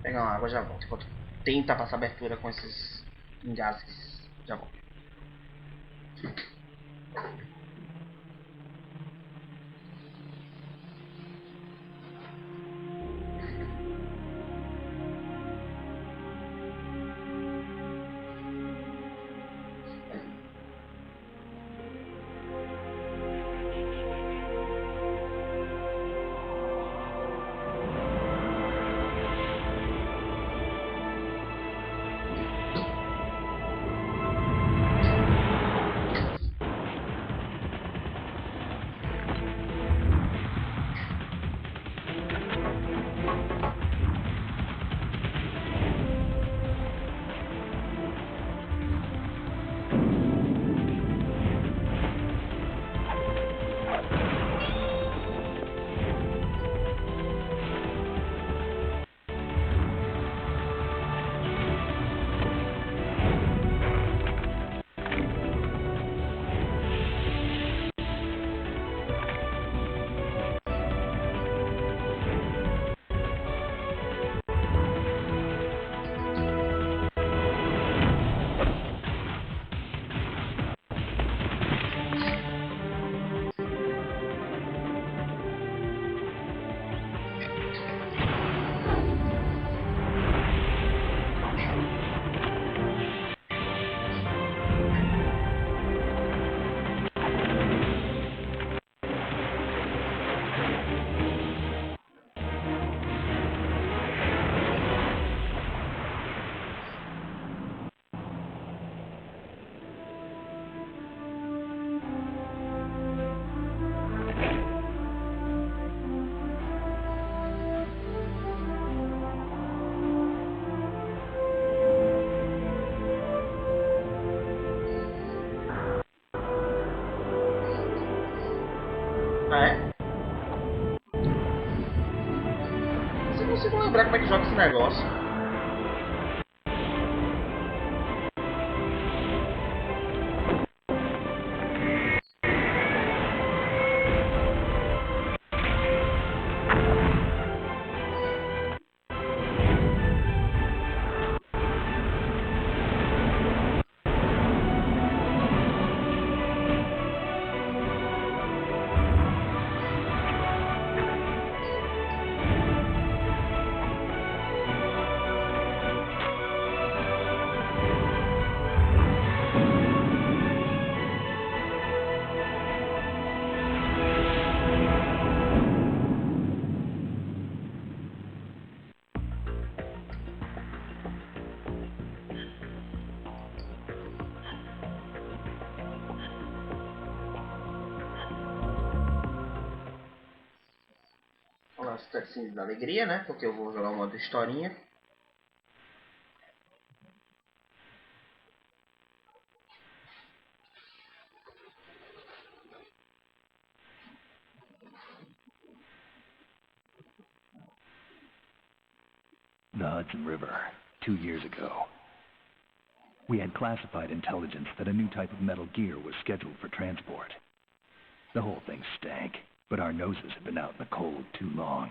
Pegar uma água, já volto. Enquanto tenta passar abertura com esses engasgues. Já volto. Ah, é? Você não consigo lembrar como é que joga esse negócio. As cutscenes da alegria, né? Porque eu vou jogar o modo historinha. The Hudson River, 2 years ago. We had classified intelligence that a new type of metal gear was scheduled for transport. The whole thing stank, but our noses had been out in the cold too long.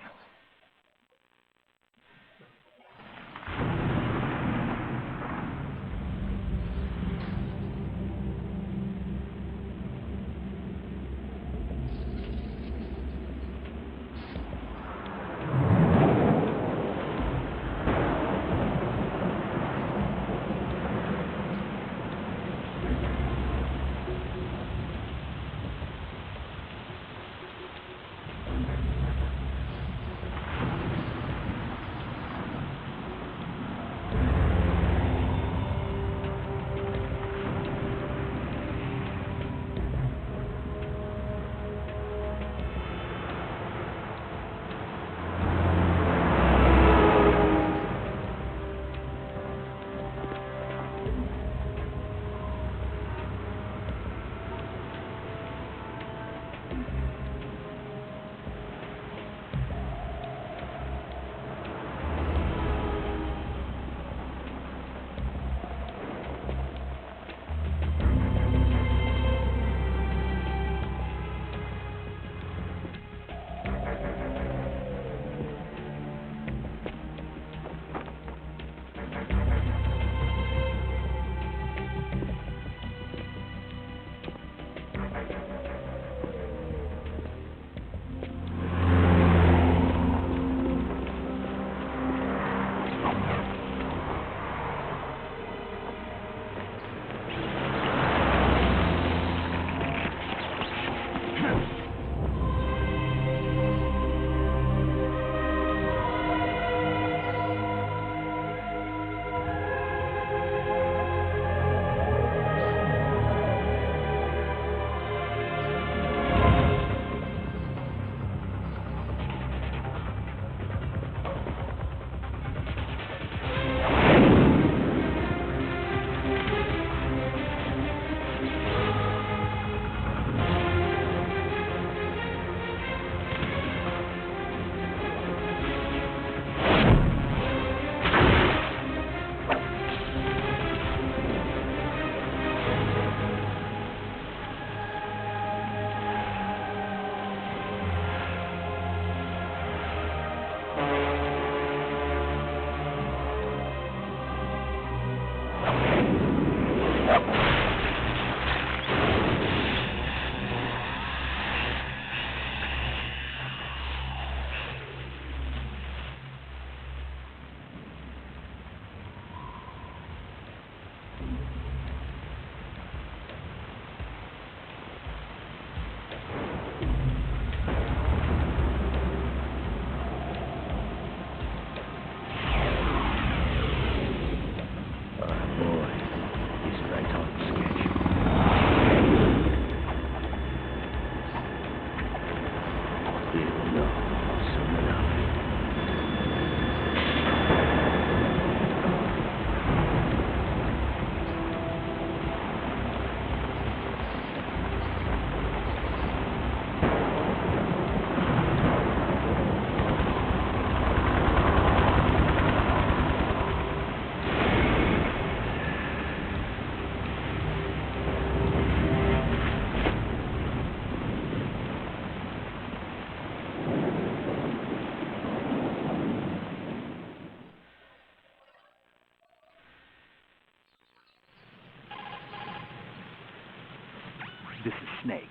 This is Snake.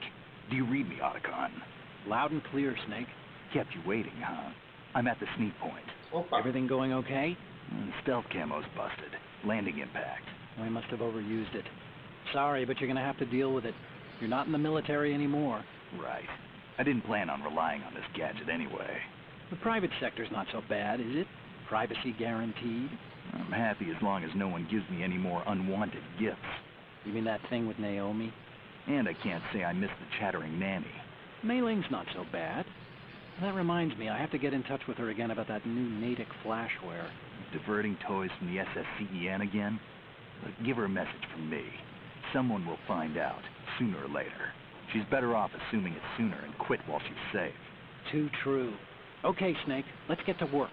Do you read me, Otacon? Loud and clear, Snake. Kept you waiting, huh? I'm at the sneak point. Opa. Everything going okay? Stealth camo's busted. Landing impact. I must have overused it. Sorry, but you're gonna have to deal with it. You're not in the military anymore. Right. I didn't plan on relying on this gadget anyway. The private sector's not so bad, is it? Privacy guaranteed? I'm happy as long as no one gives me any more unwanted gifts. You mean that thing with Naomi? And I can't say I miss the chattering nanny. Mailing's not so bad. That reminds me, I have to get in touch with her again about that new Natick flashware. Diverting toys from the SSCEN again? But give her a message from me. Someone will find out, sooner or later. She's better off assuming it sooner and quit while she's safe. Too true. Okay, Snake, let's get to work.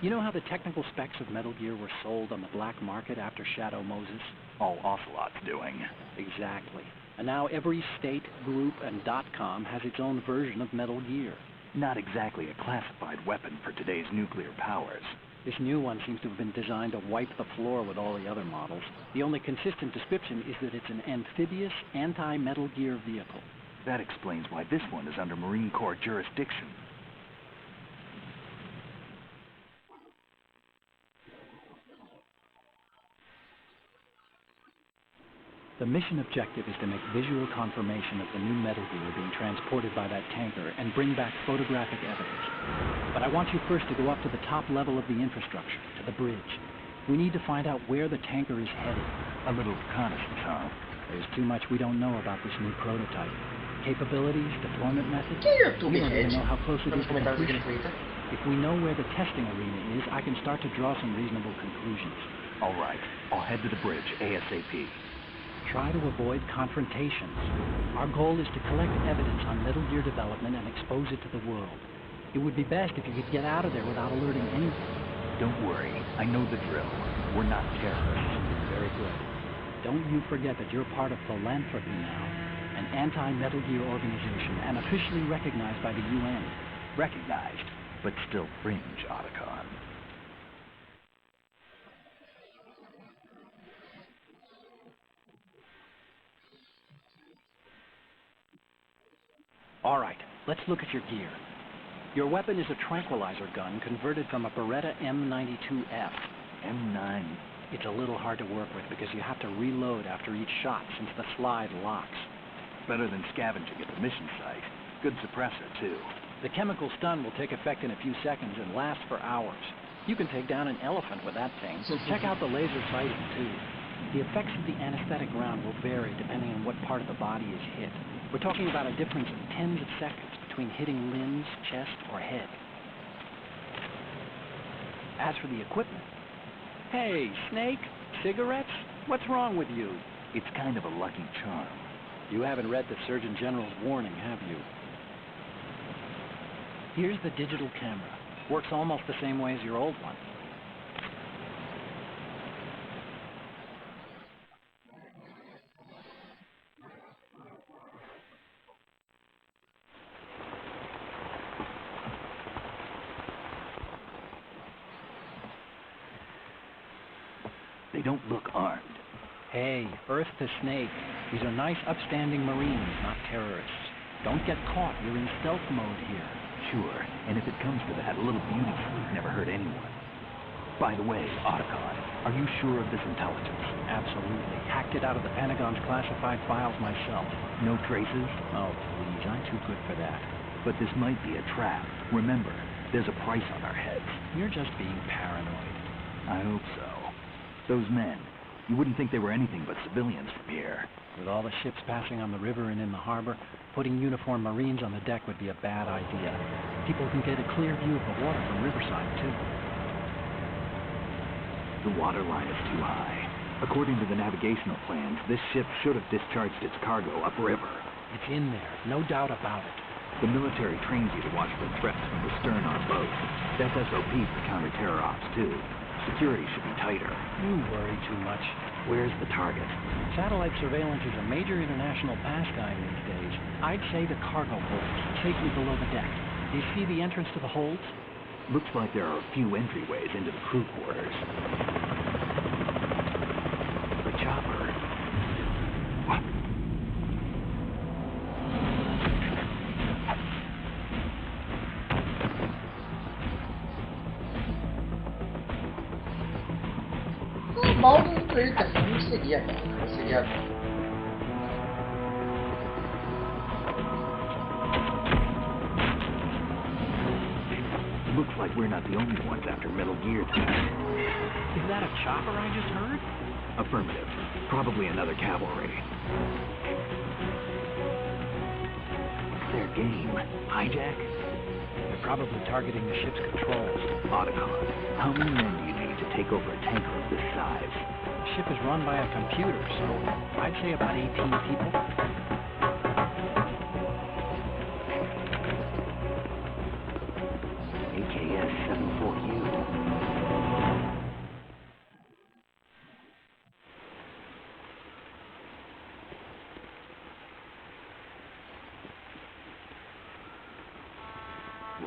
You know how the technical specs of Metal Gear were sold on the black market after Shadow Moses? All Ocelot's doing. Exactly. And now every state, group, and .com has its own version of Metal Gear. Not exactly a classified weapon for today's nuclear powers. This new one seems to have been designed to wipe the floor with all the other models. The only consistent description is that it's an amphibious, anti-Metal Gear vehicle. That explains why this one is under Marine Corps jurisdiction. The mission objective is to make visual confirmation of the new Metal Gear being transported by that tanker and bring back photographic evidence. But I want you first to go up to the top level of the infrastructure, to the bridge. We need to find out where the tanker is headed. A little reconnaissance, huh? There's too much we don't know about this new prototype. Capabilities, deployment methods. YouTube We don't even Red. know how close it is Nos to comentários aqui no completion. Twitter. If we know where the testing arena is, I can start to draw some reasonable conclusions. All right. I'll head to the bridge ASAP. Try to avoid confrontations. Our goal is to collect evidence on Metal Gear development and expose it to the world. It would be best if you could get out of there without alerting anyone. Don't worry. I know the drill. We're not terrorists. Very good. Don't you forget that you're part of Philanthropy now, an anti-Metal Gear organization and officially recognized by the UN. Recognized, but still fringe, Otacon. All right, let's look at your gear. Your weapon is a tranquilizer gun converted from a Beretta M92F. M9. It's a little hard to work with because you have to reload after each shot since the slide locks. Better than scavenging at the mission site. Good suppressor, too. The chemical stun will take effect in a few seconds and last for hours. You can take down an elephant with that thing. Check out the laser sighting, too. The effects of the anesthetic round will vary depending on what part of the body is hit. We're talking about a difference of tens of seconds between hitting limbs, chest, or head. As for the equipment... Hey, Snake, cigarettes? What's wrong with you? It's kind of a lucky charm. You haven't read the Surgeon General's warning, have you? Here's the digital camera. Works almost the same way as your old one. They don't look armed. Hey, Earth to Snake. These are nice, upstanding Marines, not terrorists. Don't get caught. You're in stealth mode here. Sure, and if it comes to that, a little beauty sleep never hurt anyone. By the way, Otacon, are you sure of this intelligence? Absolutely. Hacked it out of the Pentagon's classified files myself. No traces? Oh, please. I'm too good for that. But this might be a trap. Remember, there's a price on our heads. You're just being paranoid. I hope so. Those men, you wouldn't think they were anything but civilians from here. With all the ships passing on the river and in the harbor, putting uniformed Marines on the deck would be a bad idea. People can get a clear view of the water from Riverside, too. The water line is too high. According to the navigational plans, this ship should have discharged its cargo upriver. It's in there, no doubt about it. The military trains you to watch for threats from the stern on boats. That's SOP for counter-terror ops, too. Security should be tighter. You worry too much. Where's the target? Satellite surveillance is a major international pastime these days. I'd say the cargo holds, safely below the deck. Do you see the entrance to the holds? Looks like there are a few entryways into the crew quarters. The chopper. What? normal do trailer, não seria, cara. Não seria. Looks like we're not the only ones after Metal Gear tonight. Is that a chopper I just heard? Affirmative. Probably another cavalry. What's their game? Hijack? They're probably targeting the ship's controls. Otacon, how many men do you need to take over a tanker of this size? The ship is run by a computer, so I'd say about 18 people. AKS 74U.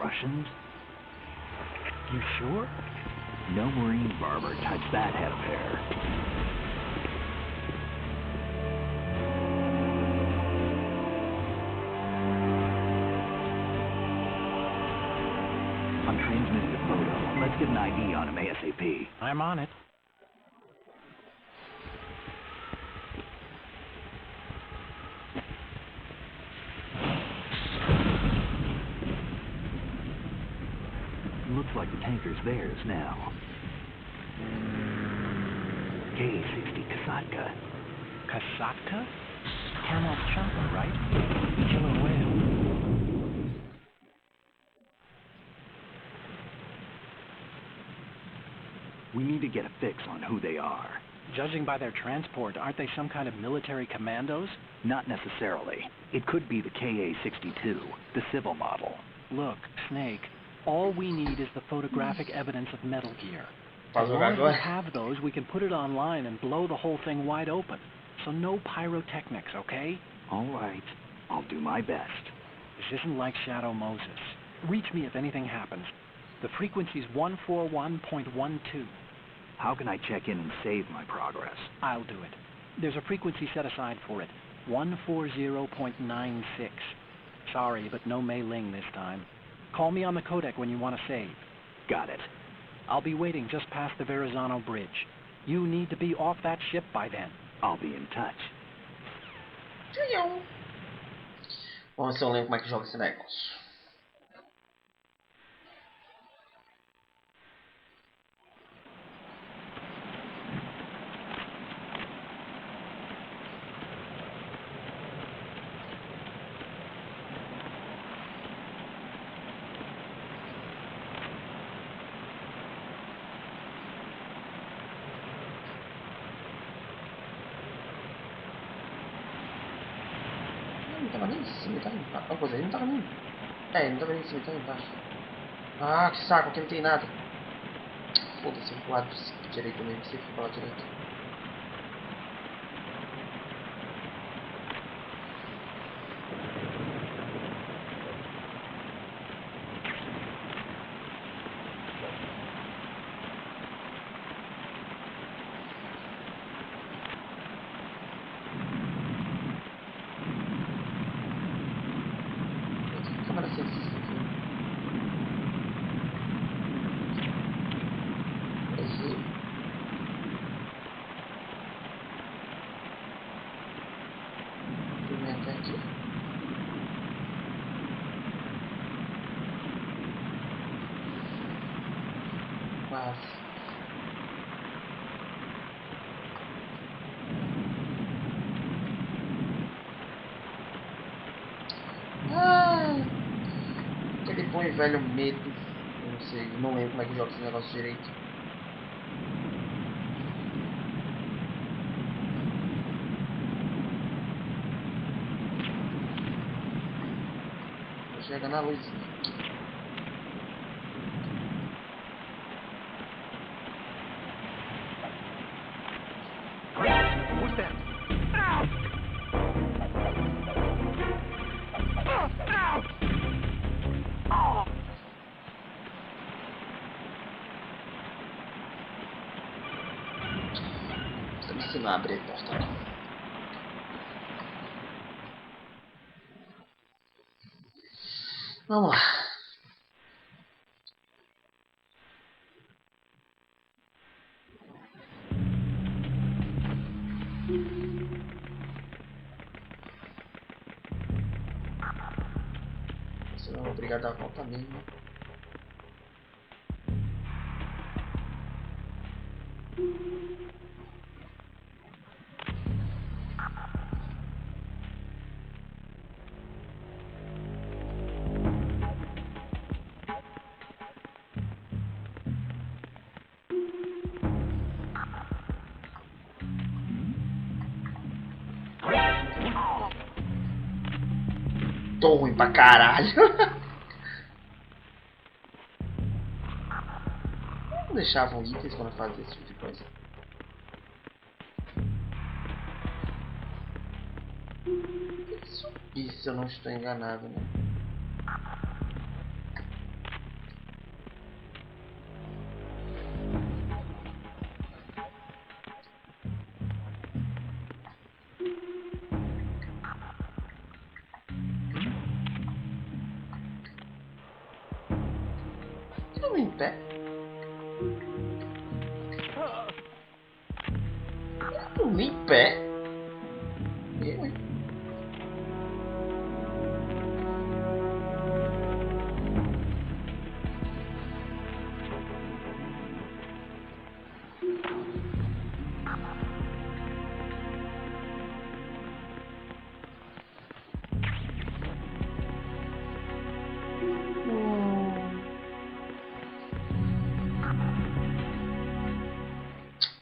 Russians? You sure? No Marine barber touched that head of hair. I'm transmitting a photo. Let's get an ID on him ASAP. I'm on it. Looks like the tanker's theirs now. K-60 Kasatka. Kasatka? Camel's chopper, right? Killer whale. We need to get a fix on who they are. Judging by their transport, aren't they some kind of military commandos? Not necessarily. It could be the KA-62, the civil model. Look, Snake, all we need is the photographic evidence of Metal Gear. Faz As jogar long as we agora? have those, we can put it online and blow the whole thing wide open. So no pyrotechnics, okay? All right. I'll do my best. This isn't like Shadow Moses. Reach me if anything happens. The frequency's 141.12. How can I check in and save my progress? I'll do it. There's a frequency set aside for it. 140.96. Sorry, but no Mei Ling this time. Call me on the codec when you want to save. Got it. I'll be waiting just past the Verrazano Bridge. You need to be off that ship by then. I'll be in touch. Vamos ver se eu lembro como é que joga esse negócio. Não tava nem em cima, ele tava embaixo. Uma coisa, ele não tava nem. É, ele não tava nem em cima, ele tava embaixo. Ah, que saco, aqui não tem nada. Foda-se, eu vou pro lado direito mesmo, você fica pro lado direito. Câmera sensível. Errei. Pimenta aqui. Quase. Aquele bom e velho medo. Eu não sei, não lembro como é que joga esse negócio direito. Tô chegando na luzinha. What's that? Ow! Ow! Oh! Se não abrir a porta não. Vamos lá. obrigado a dar a volta mesmo. Tô ruim pra caralho. Não deixavam itens quando fazia esse tipo de coisa. Isso, se eu não estou enganado, né? Eu em pé. Eu em pé. Eu, hein?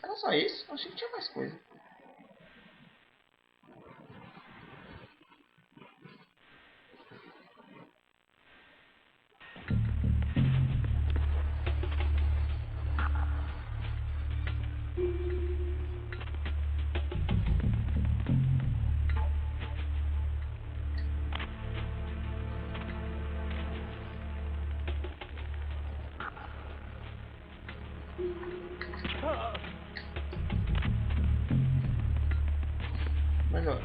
Era só isso? Eu achei que tinha mais coisa. Melhor.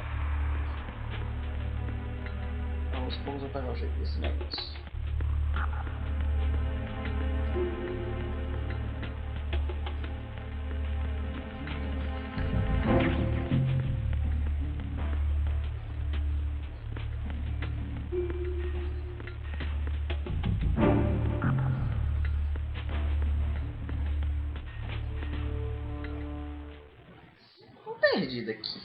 Vamos pegar o jeito desse negócio. Tô perdido aqui.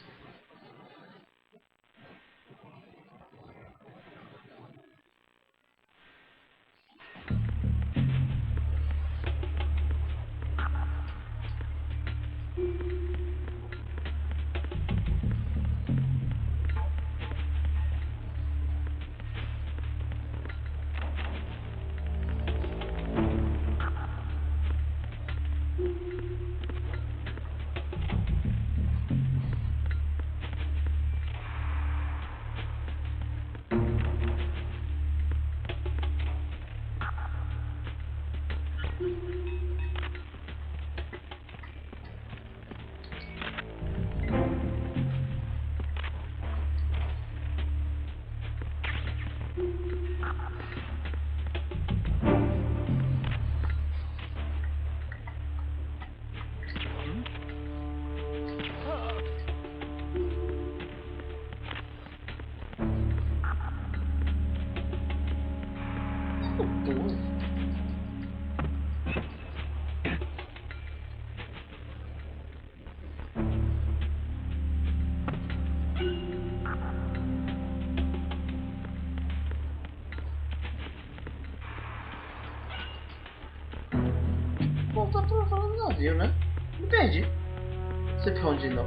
Voltar pra falar do navio, né? Me perdi. Não sei pra onde não.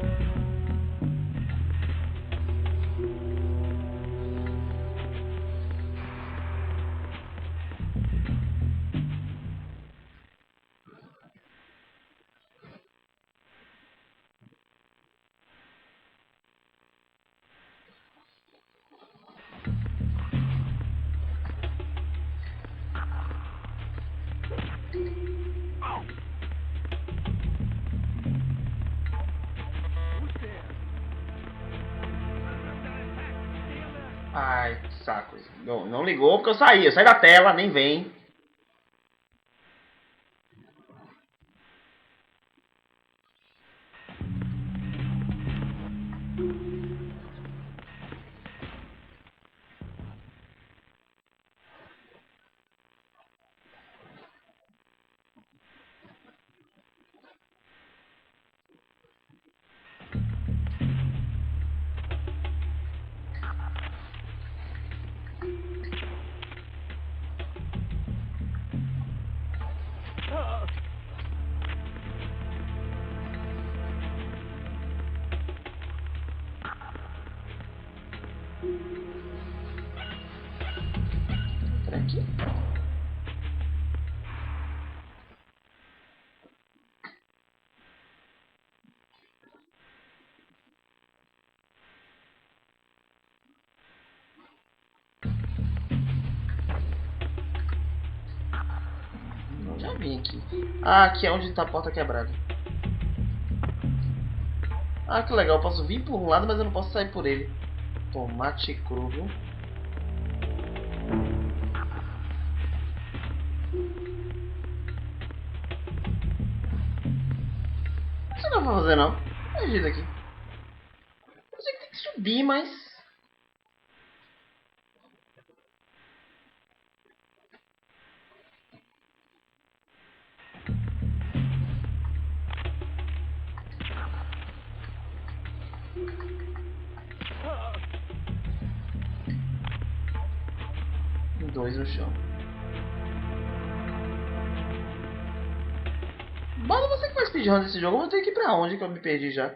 Ai, que saco. Não ligou porque eu saí. Eu saí da tela, nem vem. Entra aqui. Já vim aqui. Ah, aqui é onde está a porta quebrada. Ah, que legal. Eu posso vir por um lado, mas eu não posso sair por ele. Tomate cru, viu? Isso não vai fazer, não. Perdido aqui. Eu sei que tem que subir, mas... Dois no chão. Bala, você que faz speedrun desse jogo, eu vou ter que ir pra onde que eu me perdi já?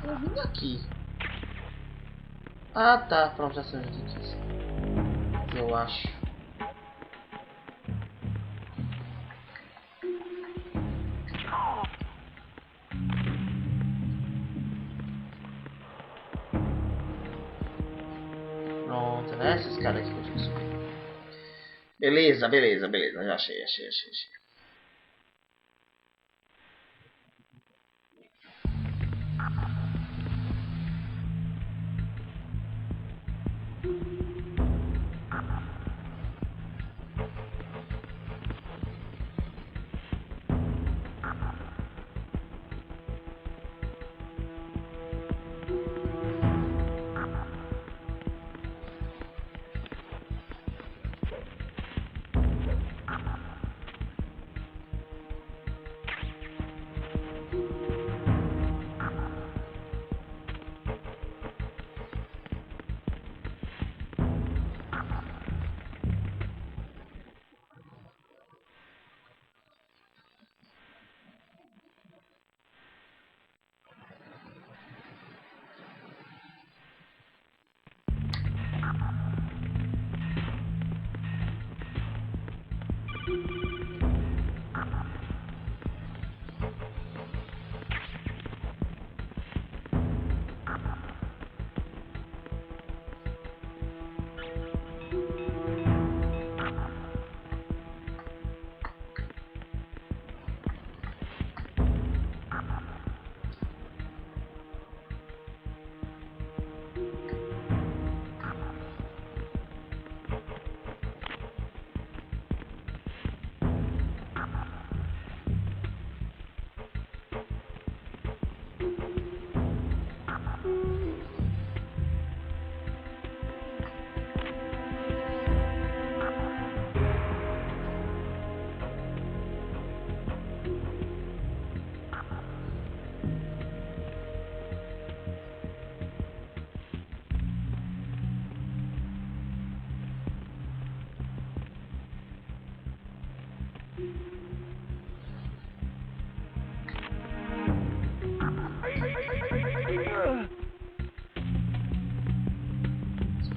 Eu vim daqui. Ah, tá. Pronto, já sei onde eu quis. Eu acho. Pronto, né? Essa escada aqui que eu tinha que subir. Beleza, beleza, beleza. Já achei.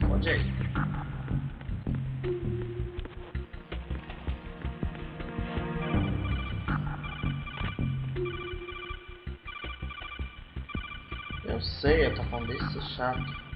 Pode aí. Eu sei, eu tô falando desse chato.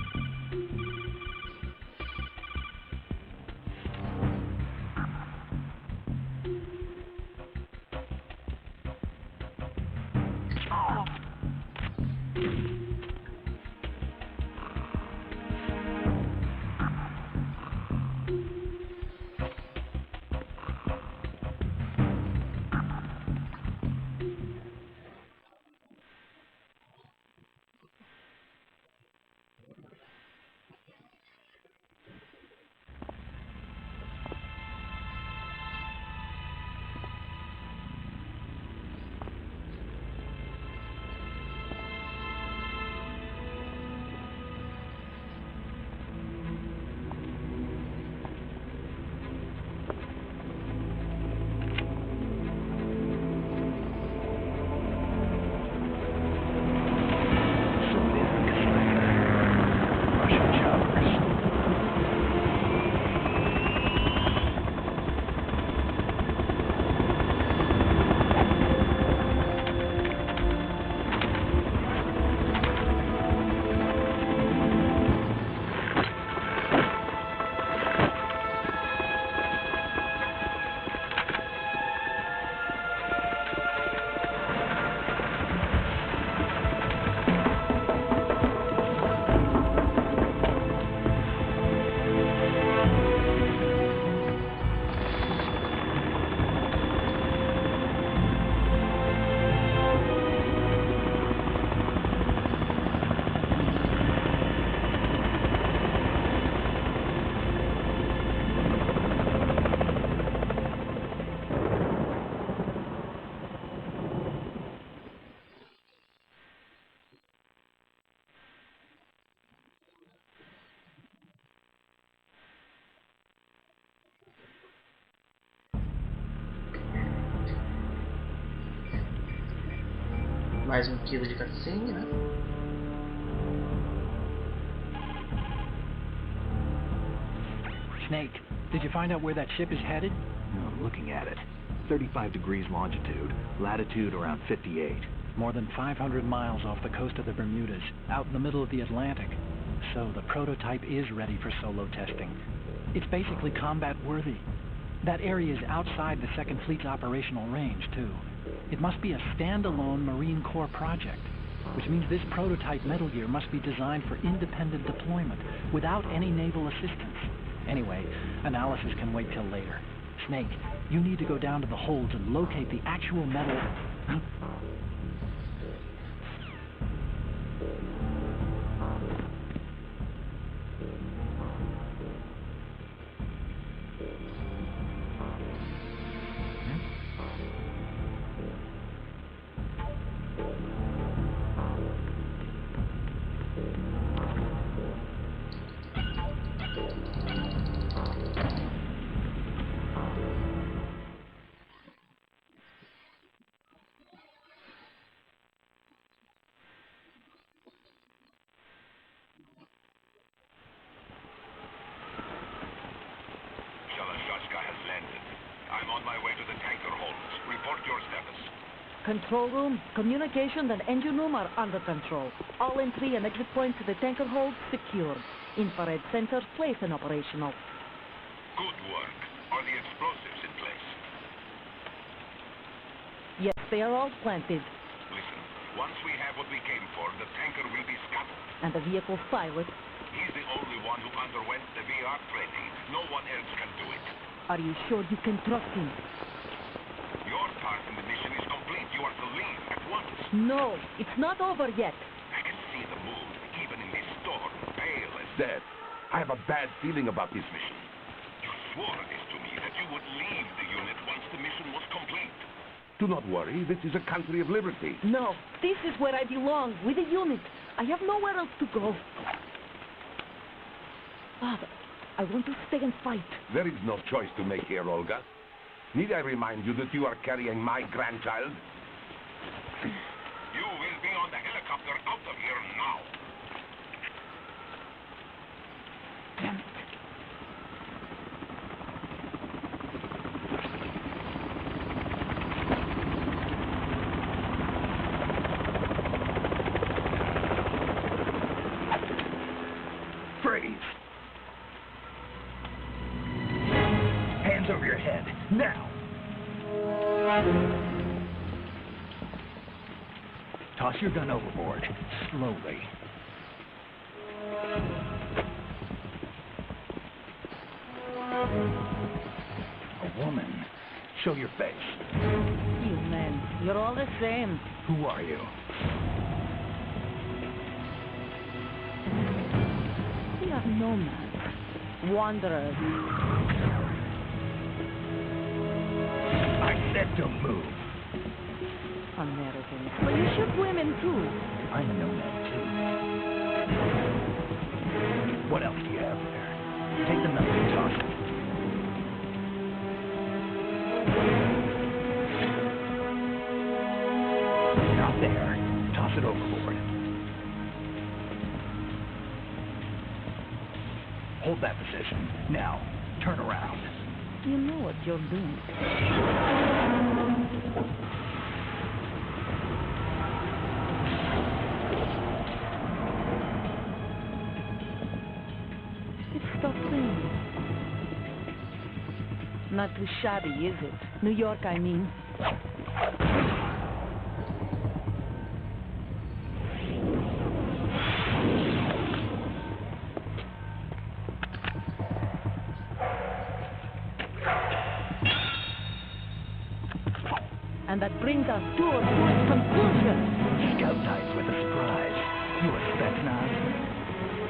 Mais um quilo de cutscene, né? Snake, did you find out where that ship is headed? No, I'm looking at it. 35 degrees longitude, latitude around 58. More than 500 miles off the coast of the Bermudas, out in the middle of the Atlantic. So the prototype is ready for solo testing. It's basically combat-worthy. That area is outside the Second Fleet's operational range, too. It must be a standalone Marine Corps project, which means this prototype Metal Gear must be designed for independent deployment, without any naval assistance. Anyway, analysis can wait till later. Snake, you need to go down to the holds and locate the actual metal... Control room, communication and engine room are under control. All entry and exit points to the tanker hold secured. Infrared sensors placed and operational. Good work. Are the explosives in place? Yes, they are all planted. Listen, once we have what we came for, the tanker will be scuttled. And the vehicle's pilot. He's the only one who underwent the VR training. No one else can do it. Are you sure you can trust him? Your part in the mission is complete. You are to leave at once. No, it's not over yet. I can see the moon, even in this storm, pale as Dad, I have a bad feeling about this mission. you swore this to me, that you would leave the unit once the mission was complete. Do not worry, this is a country of liberty. No, this is where I belong, with the unit. I have nowhere else to go. Father, I want to stay and fight. There is no choice to make here, Olga. Need I remind you that you are carrying my grandchild? You will be on the helicopter out of here now. Damn it. Freeze! Hands over your head, now! Toss your gun overboard, slowly. A woman. Show your face. You men, you're all the same. Who are you? We are nomads, wanderers. I said don't move. Americans. But you shoot women too. I'm a nomad too. What else do you have there? Take the metal and toss it. Not there. Toss it overboard. Hold that position. Now, turn around. You know what you're doing. It stopped raining. Not too shabby, is it? New York, I mean. And that brings us to its conclusion. Scout dies with a surprise. You expect not?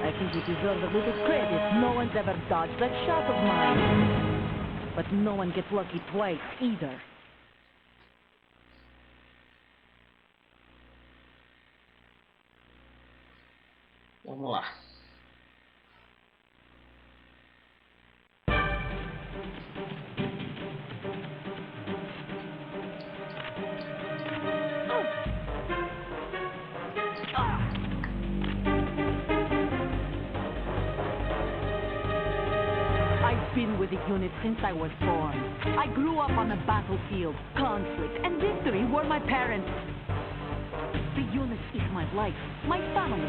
I think you deserve a little credit. No one's ever dodged that shot of mine. But no one gets lucky twice, either. Vamos lá. with the unit since I was born. I grew up on the battlefield. Conflict and victory were my parents. The unit is my life, my family.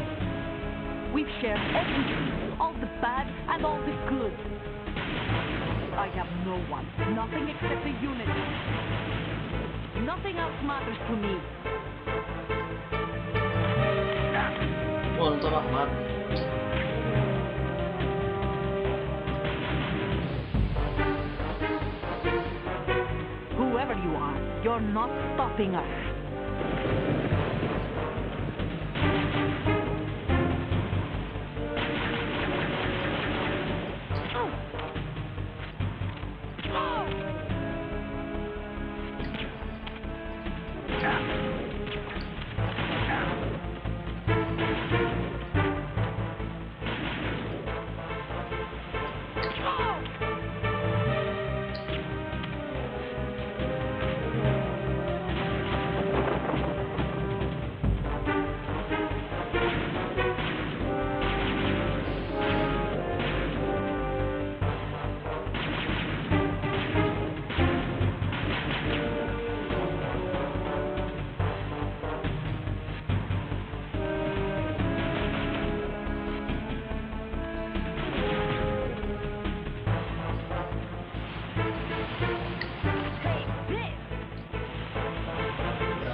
We've shared everything, all the bad and all the good. I have no one, nothing except the unit. Nothing else matters to me. Oh, não tava armado. Whoever you are, you're not stopping us.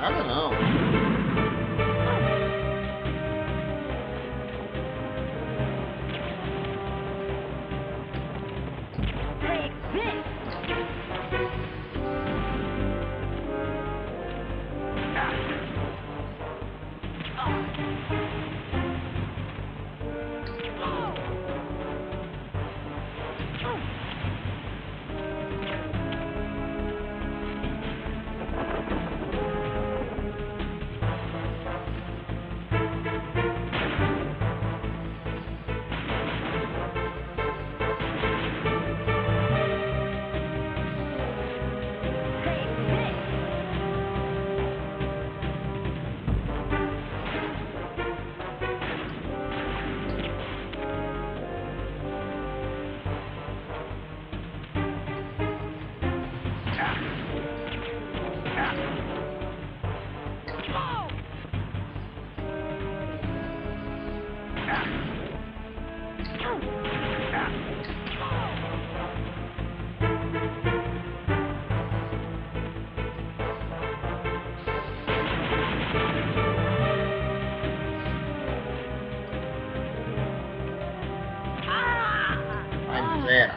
Nada não. Take this! Ai, miséria.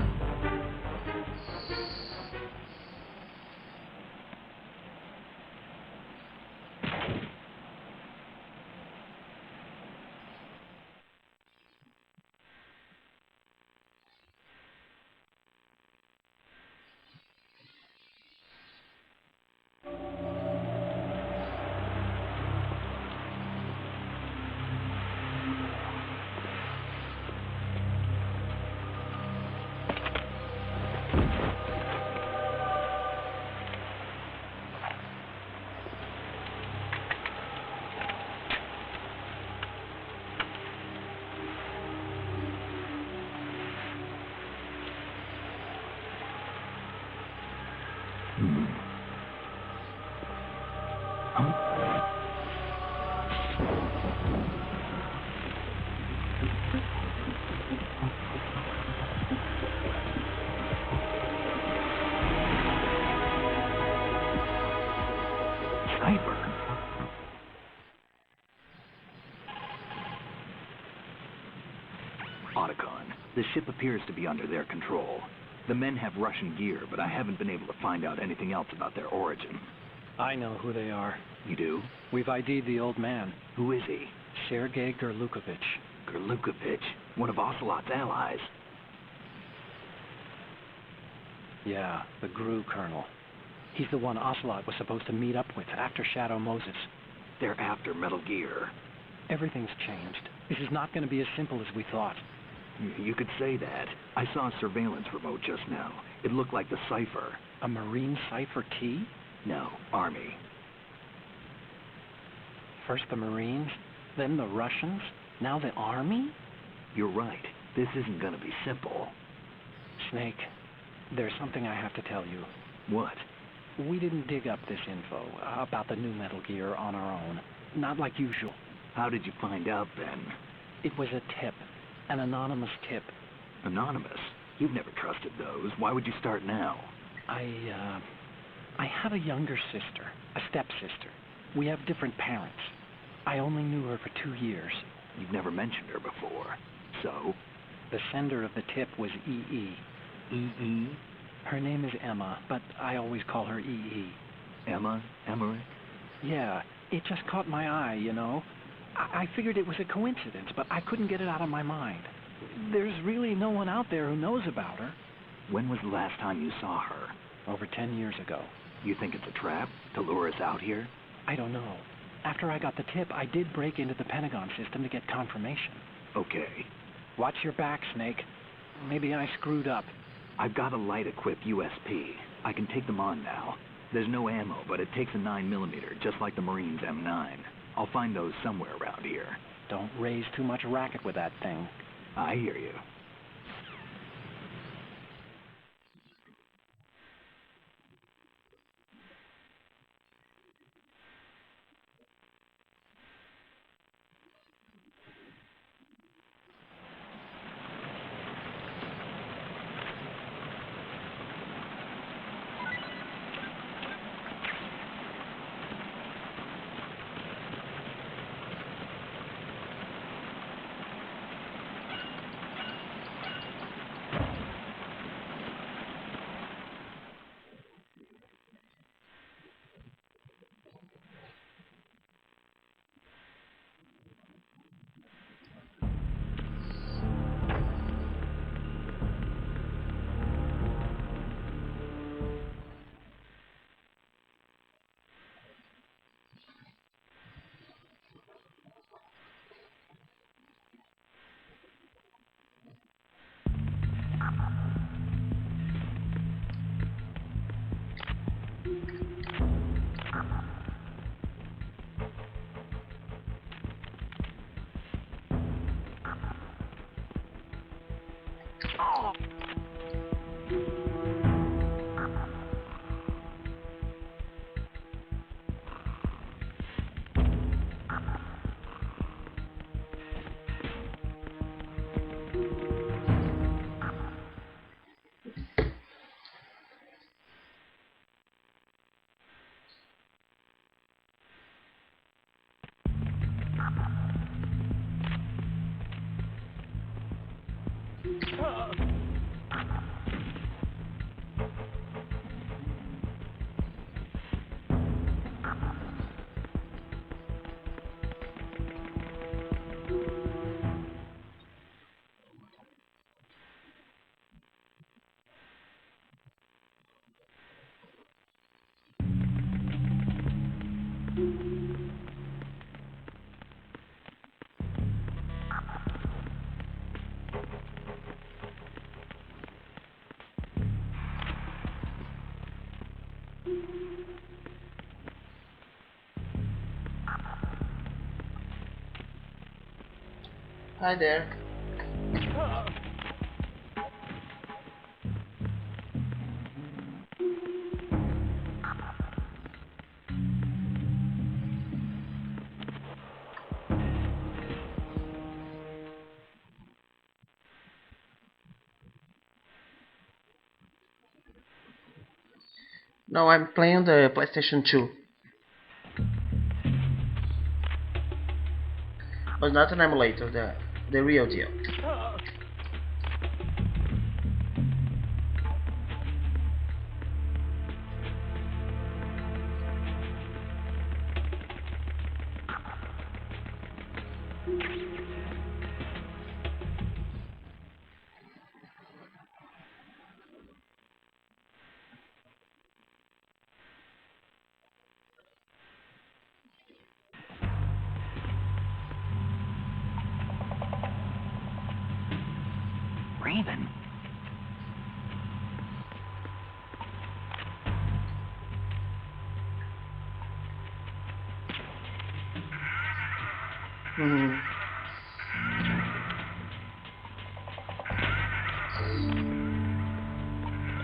Otacon, the ship appears to be under their control. The men have Russian gear, but I haven't been able to find out anything else about their origin. I know who they are. You do? We've ID'd the old man, Who is he? Sergei Gerlukovich. Gerlukovich, one of Ocelot's allies. Yeah, the GRU colonel. He's the one Ocelot was supposed to meet up with after Shadow Moses. They're after Metal Gear. Everything's changed. This is not going to be as simple as we thought. You could say that. I saw a surveillance remote just now. It looked like the cipher. A Marine cipher key? No, Army. First the Marines, then the Russians, now the Army? You're right. This isn't gonna be simple. Snake, There's something I have to tell you. What? We didn't dig up this info about the new Metal Gear on our own. Not like usual. How did you find out then? It was a tip. An anonymous tip. Anonymous? You've never trusted those. Why would you start now? I have a younger sister, a stepsister. We have different parents. I only knew her for 2 years. You've never mentioned her before. So? The sender of the tip was E.E. E.E.? Her name is Emma, but I always call her E.E. Emma? Emmerich? Yeah, it just caught my eye, you know. I figured it was a coincidence, but I couldn't get it out of my mind. There's really no one out there who knows about her. When was the last time you saw her? Over 10 years ago. You think it's a trap? To lure us out here? I don't know. After I got the tip, I did break into the Pentagon system to get confirmation. Okay. Watch your back, Snake. Maybe I screwed up. I've got a light-equipped USP. I can take them on now. There's no ammo, but it takes a 9mm, just like the Marines' M9. I'll find those somewhere around here. Don't raise too much racket with that thing. I hear you. Hi there. No, I'm playing the PlayStation 2. But not an emulator, the real deal. Raven? Hmm.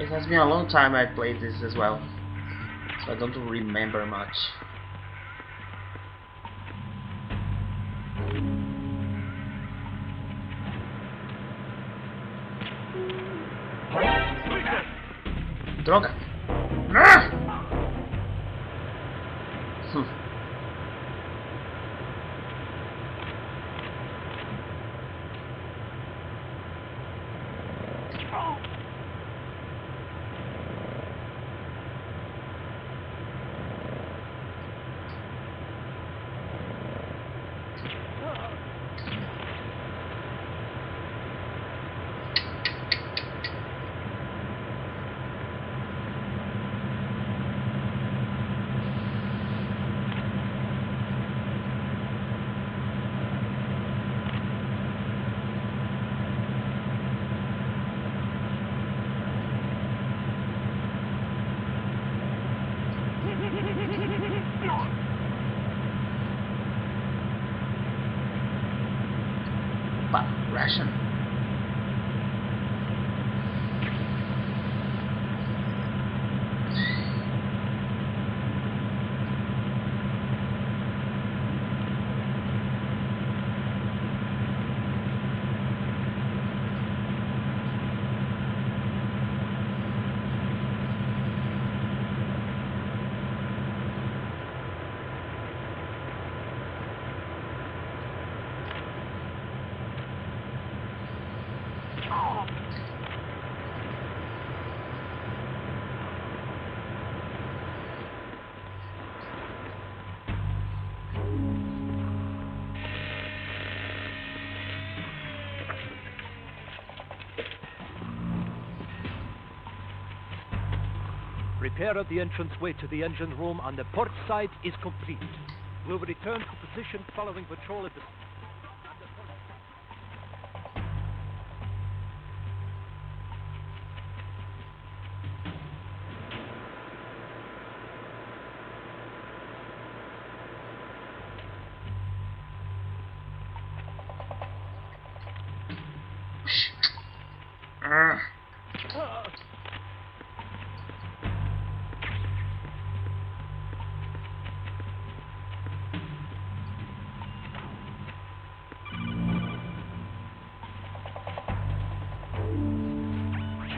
it has been a long time I played this as well, so I don't remember much. Droga! Ah! Ration. Repair of the entranceway to the engine room on the port side is complete. We'll return to position following patrol at the...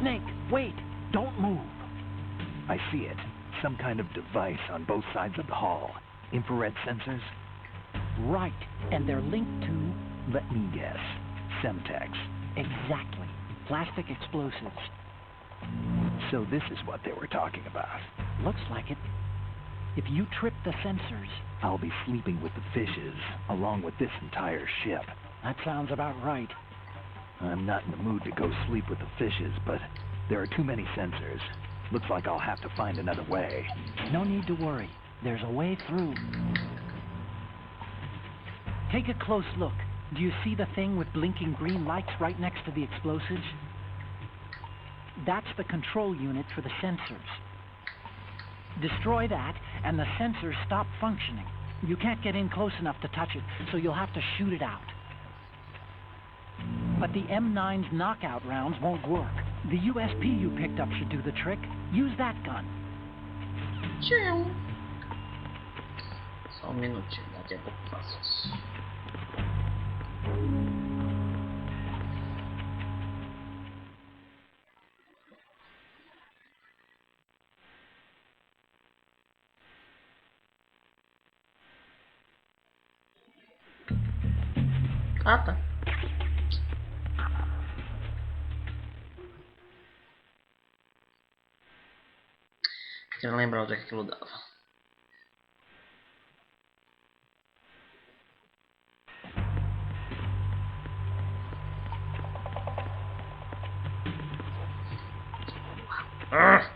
Snake, wait! Don't move! I see it. Some kind of device on both sides of the hall. Infrared sensors? Right, and they're linked to... Let me guess. Semtex. Exactly. Plastic explosives. So this is what they were talking about. Looks like it. If you trip the sensors... I'll be sleeping with the fishes, along with this entire ship. That sounds about right. I'm not in the mood to go sleep with the fishes, but there are too many sensors. Looks like I'll have to find another way. No need to worry. There's a way through. Take a close look. Do you see the thing with blinking green lights right next to the explosives? That's the control unit for the sensors. Destroy that, and the sensors stop functioning. You can't get in close enough to touch it, so you'll have to shoot it out. But the M9's knockout rounds won't work. The USP you picked up should do the trick. Use that gun. Tchau. Só minutinho, daqui a pouco faço isso. Ah, tá. Quero lembrar onde é que aquilo dava. Ah!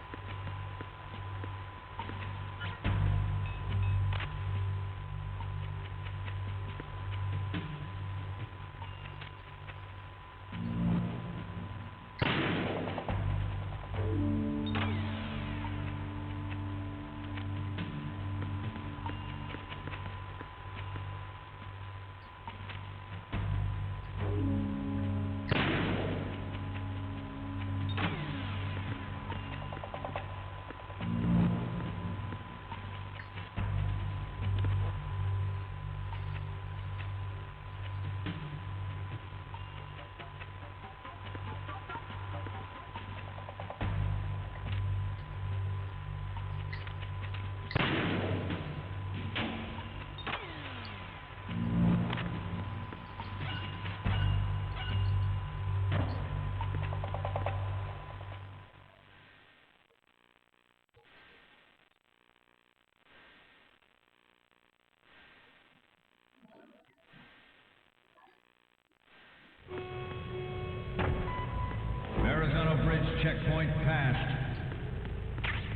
checkpoint passed.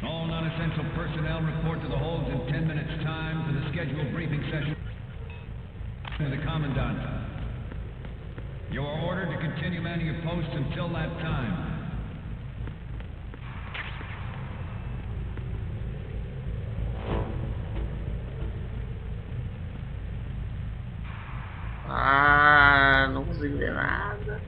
All non-essential personnel report to the holds in 10 minutes' time for the scheduled briefing session with the Commandant. You are ordered to continue manning your posts until that time. Ah, não consigo ver nada.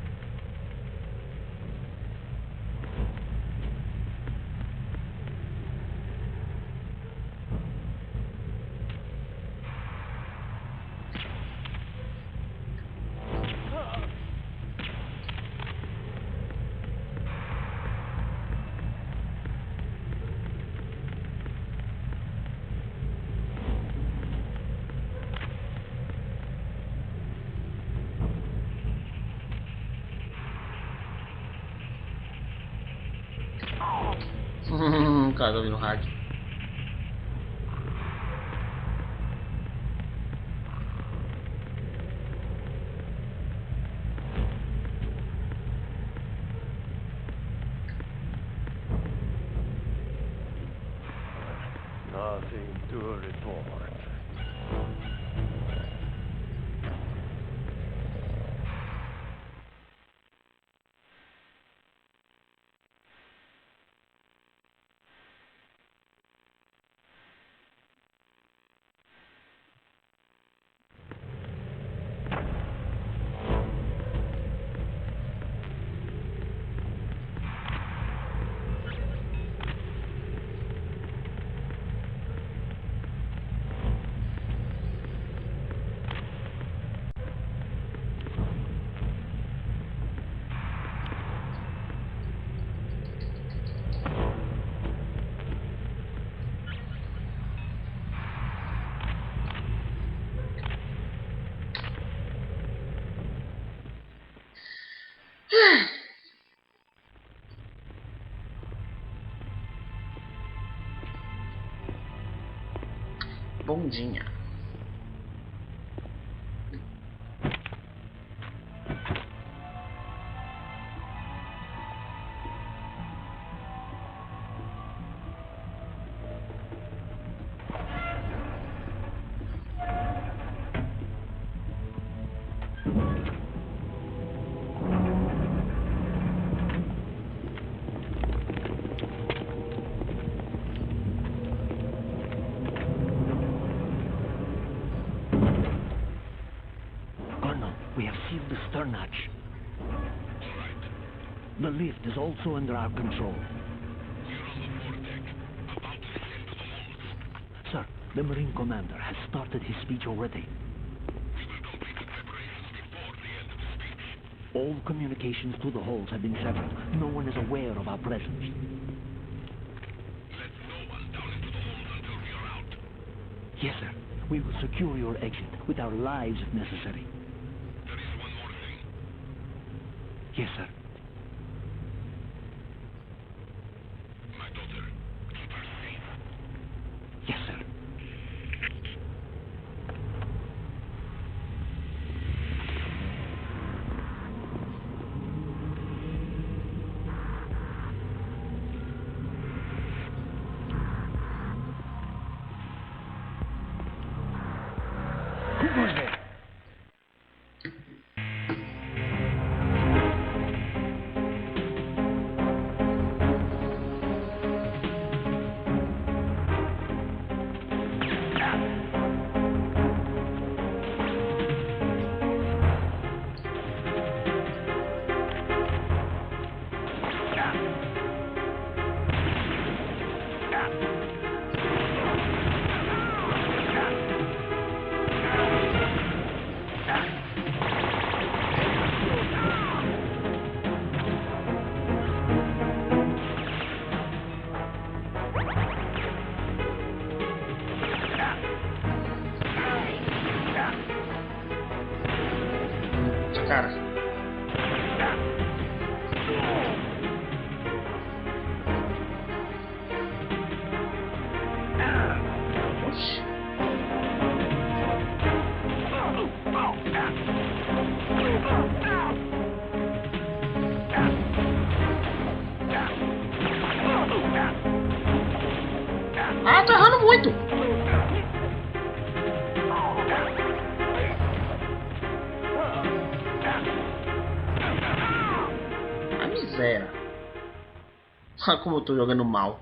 Cara, ouvindo rádio. Nothing to report. Bondinha. We have sealed the stern hatch. The lift is also under our control. Sir, the Marine Commander has started his speech already. All communications to the holds have been severed. No one is aware of our presence. Let no one down into the holds until we are out. Yes, sir. We will secure your exit with our lives if necessary. There is one more thing. Yes, sir. My daughter. Keep her safe. Yes, sir. Who goes there? Cara. Oxi. quiser. Olha como eu tô jogando mal.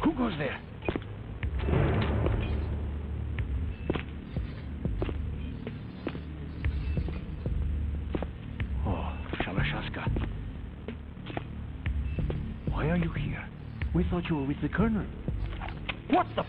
Who goes there? Oh, Shalashaska. Why are you here? We thought you were with the Colonel. What the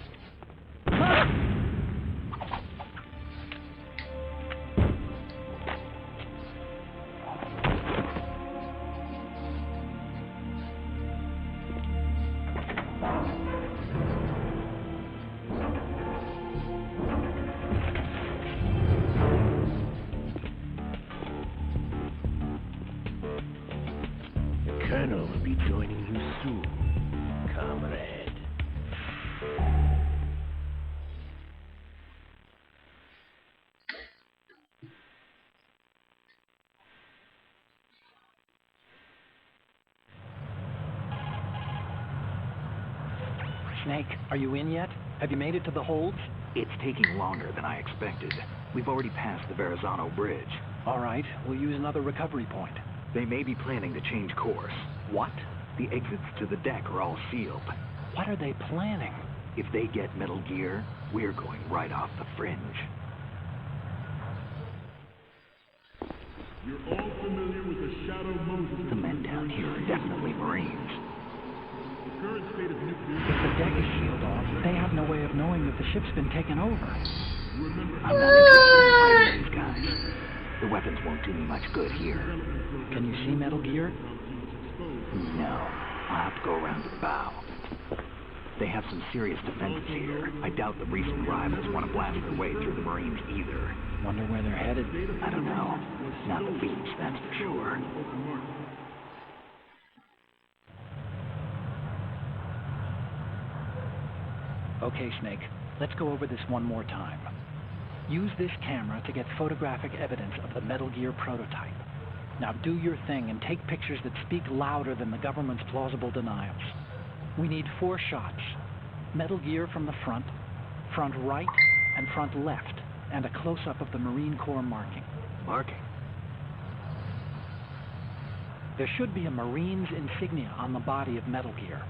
Colonel will be joining you soon, comrade. Snake, are you in yet? Have you made it to the holds? It's taking longer than I expected. We've already passed the Verrazano Bridge. All right, we'll use another recovery point. They may be planning to change course. What? The exits to the deck are all sealed. What are they planning? If they get Metal Gear, we're going right off the fringe. You're all familiar with the Shadow Moses. The men down here are definitely Marines. The current state of nuclear... If the deck is sealed off, they have no way of knowing if the ship's been taken over. Remember, I'm not interested in fighting these guys. The weapons won't do me much good here. Can you see Metal Gear? No. I'll have to go around to the bow. They have some serious defenses here. I doubt the recent rivals want to blast their way through the Marines either. Wonder where they're headed. I don't know. Not the beach, that's for sure. Okay, Snake. Let's go over this one more time. Use this camera to get photographic evidence of the Metal Gear prototype. Now do your thing and take pictures that speak louder than the government's plausible denials. We need 4 shots. Metal Gear from the front right, and front left, and a close-up of the Marine Corps marking. Marking? There should be a Marine's insignia on the body of Metal Gear.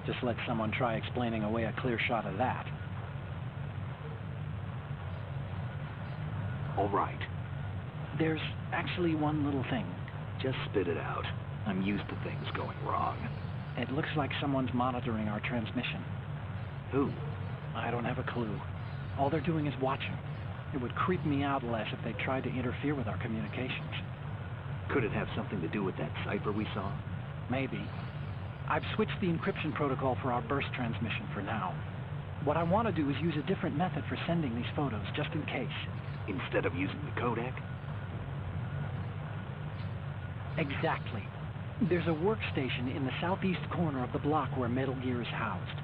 Just let someone try explaining away a clear shot of that. All right. There's actually one little thing. Just spit it out. I'm used to things going wrong. It looks like someone's monitoring our transmission. Who? I don't have a clue. All they're doing is watching. It would creep me out less if they tried to interfere with our communications. Could it have something to do with that cipher we saw? Maybe. I've switched the encryption protocol for our burst transmission for now. What I want to do is use a different method for sending these photos, just in case. Instead of using the codec? Exactly. There's a workstation in the southeast corner of the block where Metal Gear is housed.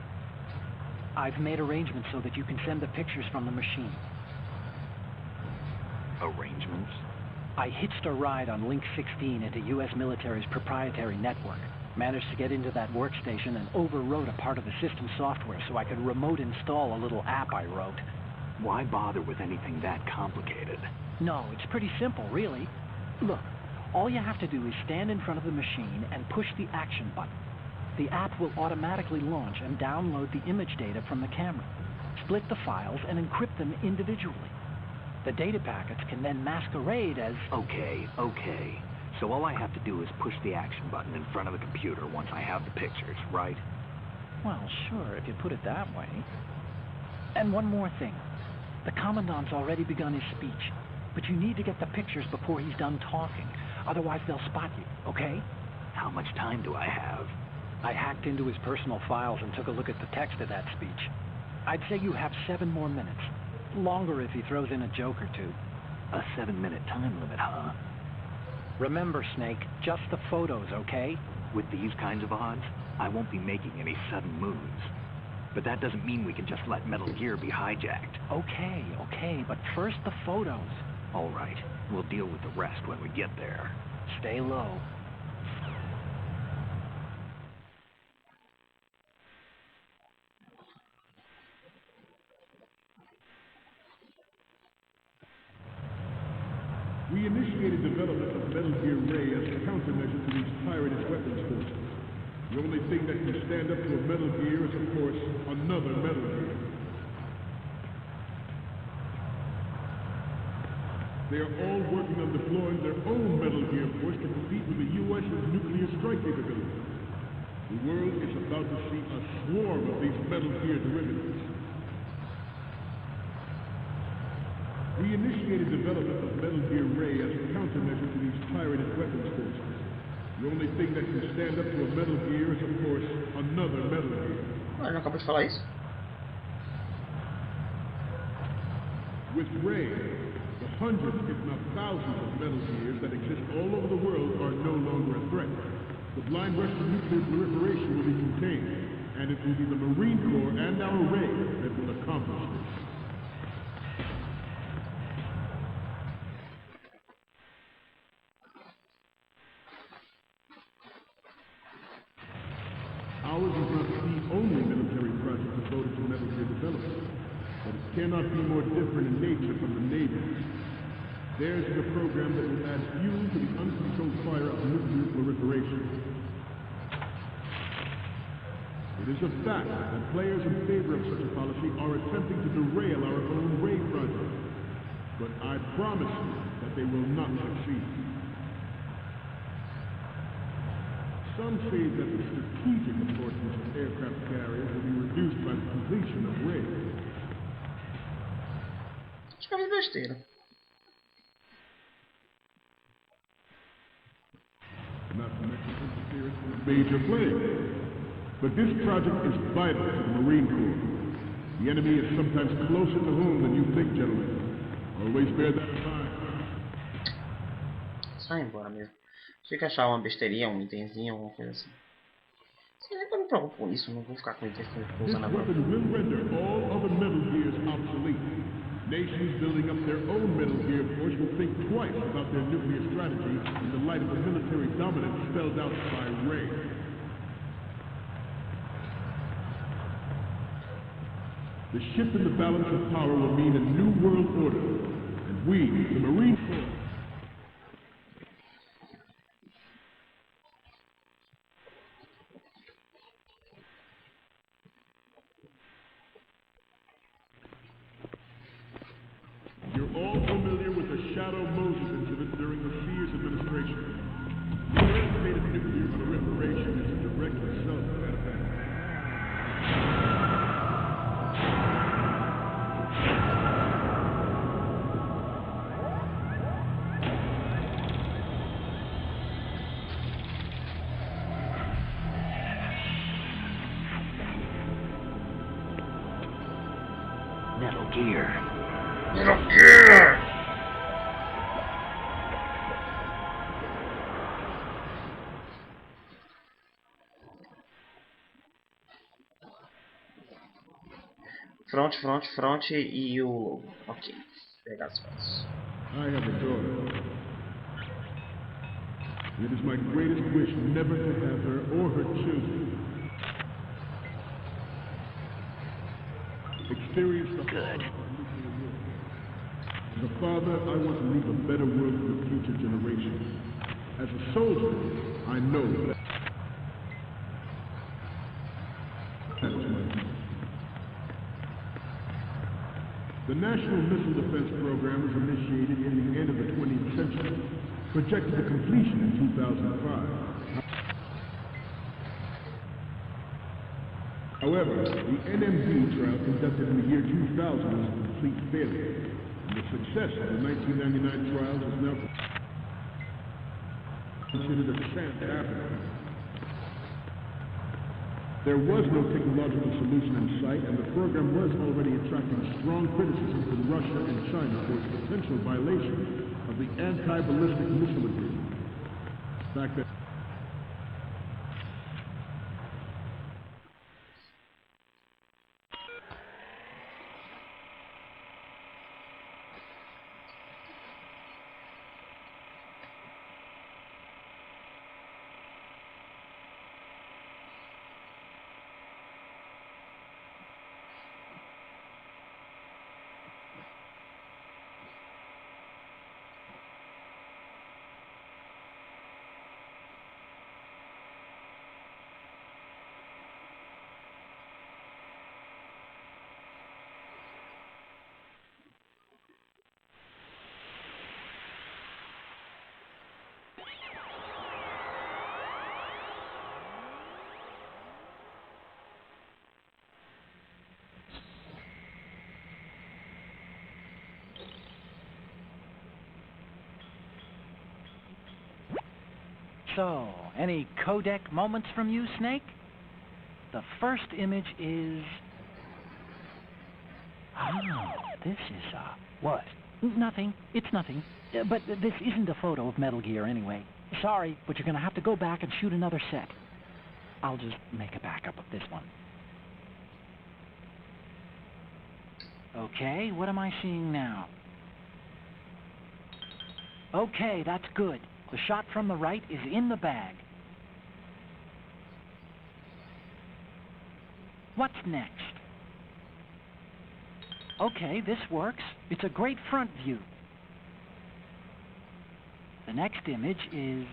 I've made arrangements so that you can send the pictures from the machine. Arrangements? I hitched a ride on Link 16 into U.S. military's proprietary network. Managed to get into that workstation and overwrote a part of the system software so I could remote install a little app I wrote. Why bother with anything that complicated? No, it's pretty simple, really. Look, all you have to do is stand in front of the machine and push the action button. The app will automatically launch and download the image data from the camera, split the files, and encrypt them individually. The data packets can then masquerade as... Okay. So all I have to do is push the action button in front of the computer once I have the pictures, right? Well, sure, if you put it that way. And one more thing. The Commandant's already begun his speech, but you need to get the pictures before he's done talking. Otherwise, they'll spot you, okay? How much time do I have? I hacked into his personal files and took a look at the text of that speech. I'd say you have 7 more minutes. Longer if he throws in a joke or two. A 7-minute time limit, huh? Remember, Snake, just the photos, okay? With these kinds of odds, I won't be making any sudden moves. But that doesn't mean we can just let Metal Gear be hijacked. Okay, but first the photos. All right, we'll deal with the rest when we get there. Stay low. We initiated development of Metal Gear Ray as a countermeasure to these pirated weapons forces. The only thing that can stand up to a Metal Gear is, of course, another Metal Gear. They are all working on deploying their own Metal Gear force to compete with the U.S.'s nuclear strike capability. The world is about to see a swarm of these Metal Gear derivatives. We initiated development of Metal Gear Ray as a countermeasure to these pirated weapons forces. The only thing that can stand up to a Metal Gear is, of course, another Metal Gear. Eu não acabei de falar isso? With Ray, the hundreds, if not thousands, of Metal Gears that exist all over the world are no longer a threat. The blind rush to nuclear proliferation will be contained, and it will be the Marine Corps and our Ray that will accomplish this. Ours is not the only military project devoted to Metal Gear development, but it cannot be more different in nature from the Navy. Theirs is a program that will add fuel to the uncontrolled fire of nuclear proliferation. It is a fact that players in favor of such a policy are attempting to derail our own Ray project, but I promise you that they will not succeed. Some say that the strategic importance of aircraft carriers will be reduced by the completion of Ray. Acho que é besteira. Not to mention interference from a major player. But this project is vital to the Marine Corps. The enemy is sometimes closer to home than you think, gentlemen. Always bear that in mind. Sai embora mesmo. Tinha que achar uma besteirinha, um itemzinho, alguma coisa assim. Eu não me preocupo com isso, não vou ficar com itens que eu estou This usando agora. weapon will render all other Metal Gears obsolete. Nations building up their own Metal Gear force will think twice about their nuclear strategy in the light of the military dominance spelled out by Ray. The shift in the balance of power will mean a new world order, and we, the Marine Corps, you're all familiar with the Shadow Moses incident during the Sears administration. The current state of nuclear proliferation is a direct result of that event. Metal Gear. Metal Gear! Front e o logo. Ok. Pegar as fotos. I have a daughter. It is my greatest wish never to have her or her children experience the horror of nuclear war. As a father, I want to leave a better world for the future generations. As a soldier, I know that is my duty. The National Missile Defense Program was initiated in the end of the 20th century, projected to completion in 2005. However, the NMD trial conducted in the year 2000 was a complete failure, and the success of the 1999 trials is now... considered a chance happening. There was no technological solution in sight, and the program was already attracting strong criticism from Russia and China for its potential violation of the anti-ballistic missile agreement. The fact that So, any codec moments from you, Snake? The first image is... Oh, this is, what? Nothing. It's nothing. But this isn't a photo of Metal Gear anyway. Sorry, but you're gonna have to go back and shoot another set. I'll just make a backup of this one. Okay, what am I seeing now? Okay, that's good. The shot from the right is in the bag. What's next? Okay, this works. It's a great front view. The next image is...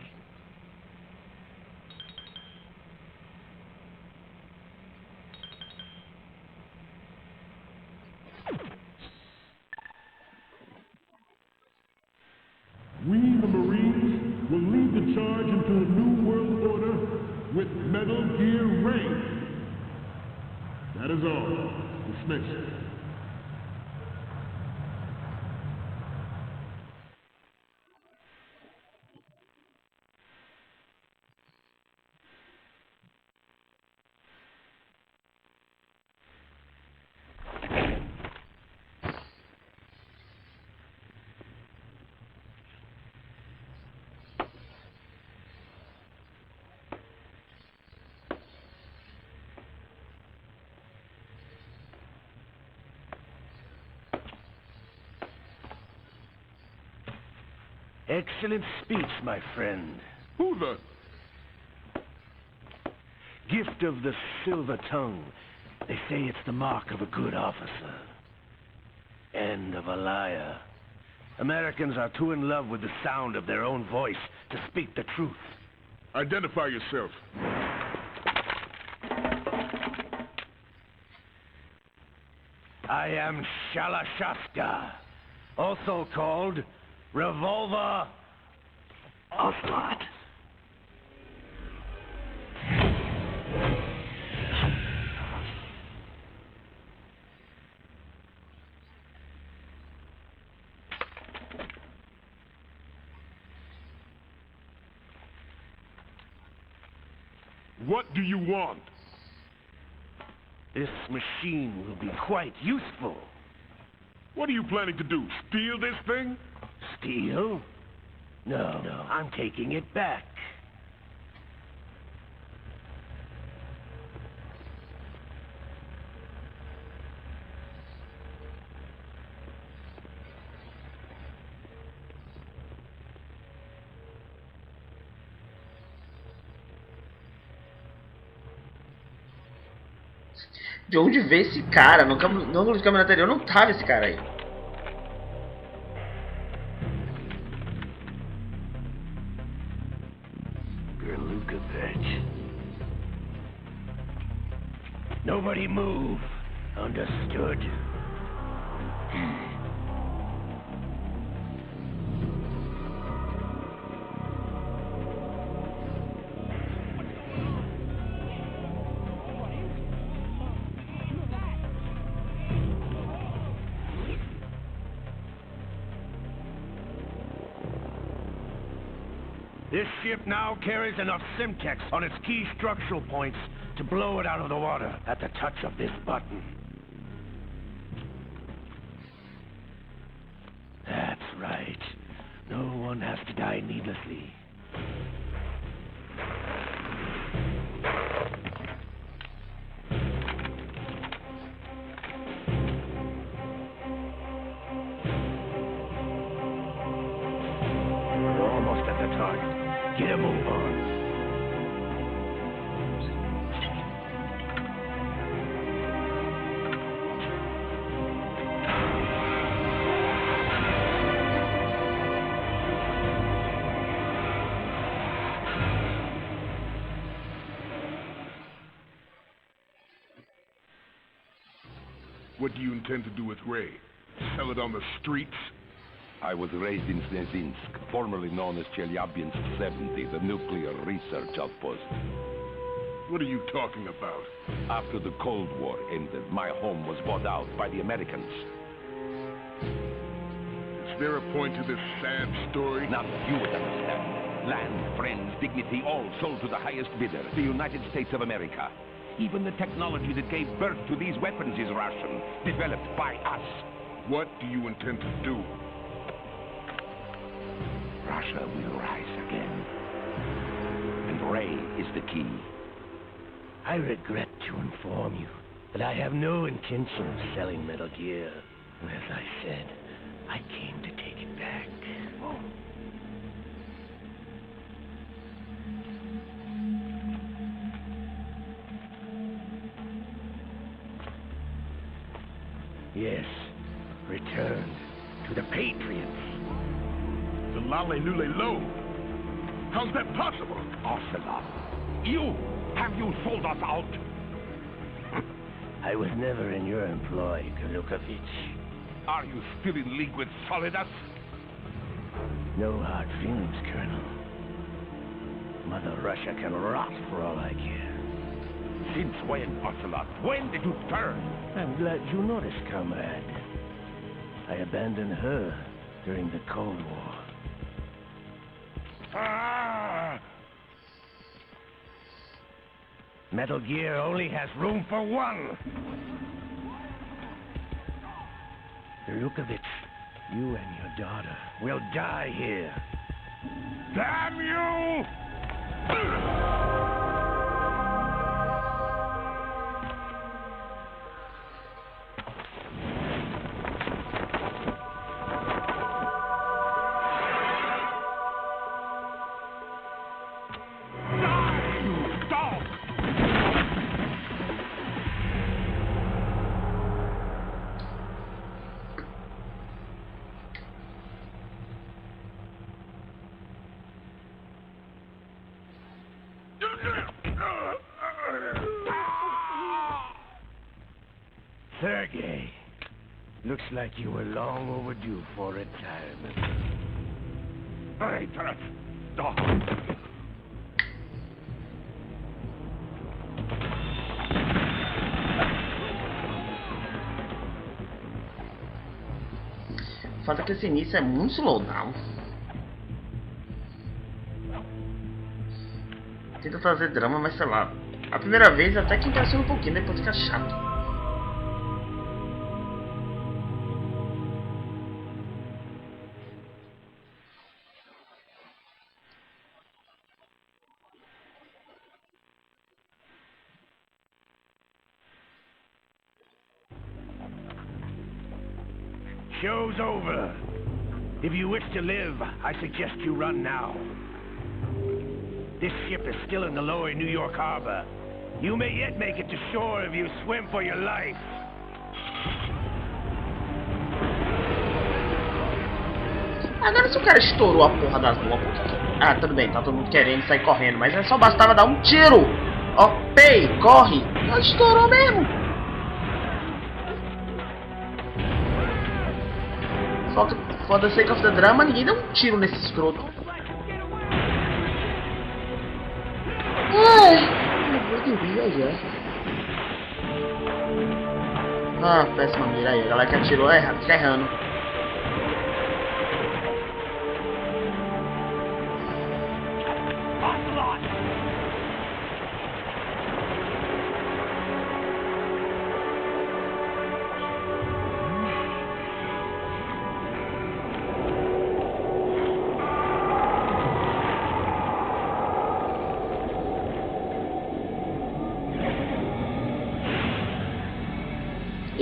we, the Marines, will lead the charge into a new world order with Metal Gear Reign. That is all. Dismissed. Excellent speech, my friend. Who the... Gift of the silver tongue. They say it's the mark of a good officer. And of a liar. Americans are too in love with the sound of their own voice to speak the truth. Identify yourself. I am Shalashaska, also called Revolver Ocelot. What do you want? This machine will be quite useful. What are you planning to do? Steal this thing? Steal? No, I'm taking it back. De onde veio esse cara? No ângulo de câmera anterior não tava esse cara aí. Nobody move. Understood? This ship now carries enough Simtex on its key structural points to blow it out of the water at the touch of this button. That's right. No one has to die needlessly. We're almost at the target. Get a move on. What do you intend to do with Ray? Sell it on the streets? I was raised in Snezinsk, formerly known as Chelyabinsk 70, the nuclear research outpost. What are you talking about? After the Cold War ended, my home was bought out by the Americans. Is there a point to this sad story? None you would understand. Land, friends, dignity, all sold to the highest bidder, the United States of America. Even the technology that gave birth to these weapons is Russian, developed by us. What do you intend to do? Russia will rise again. And Ray is the key. I regret to inform you that I have no intention of selling Metal Gear. As I said, I came to take it back. Yes, returned to the Patriots. The Lale Lule Lo? How's that possible? Ocelot, have you sold us out? I was never in your employ, Kalukovich. Are you still in league with Solidas? No hard feelings, Colonel. Mother Russia can rot for all I care. Since when, Ocelot? When did you turn? I'm glad you noticed, comrade. I abandoned her during the Cold War. Ah! Metal Gear only has room for one. Lukovich, you and your daughter will die here. Damn you! Sergei, looks like you were long overdue for retirement. Traitorous dog! O fato é que esse início é muito slowdown. Tenta trazer drama, mas sei lá. A primeira vez até que impressiona um pouquinho, depois fica chato. Show's over. If you wish to live, I suggest you run now. This ship is still in the lower New York harbor. You may yet make it to shore if you swim for your life. Agora se o cara estourou a porra das bombas, por quê? Ah, tudo bem, tá todo mundo querendo sair correndo, mas só bastava dar um tiro. Ó, pei, corre. Não estourou mesmo. For the sake of the drama, ninguém dá um tiro nesse escroto. Ai, eu vou viajar. Ah, péssima mira aí. A galera que atirou é errando.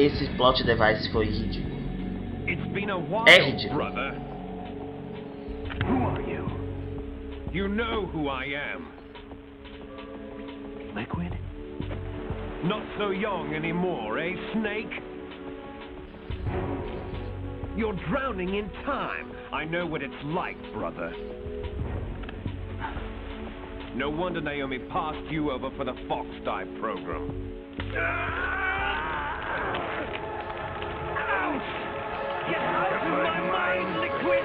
esse plot device foi ridículo. It's been a while, ridículo. brother. Who are you? You know who I am. Liquid? Not so young anymore, eh, Snake? You're drowning in time. I know what it's like, brother. No wonder Naomi passed you over for the Fox Dive program. Ouch! Get out of my mind, Liquid!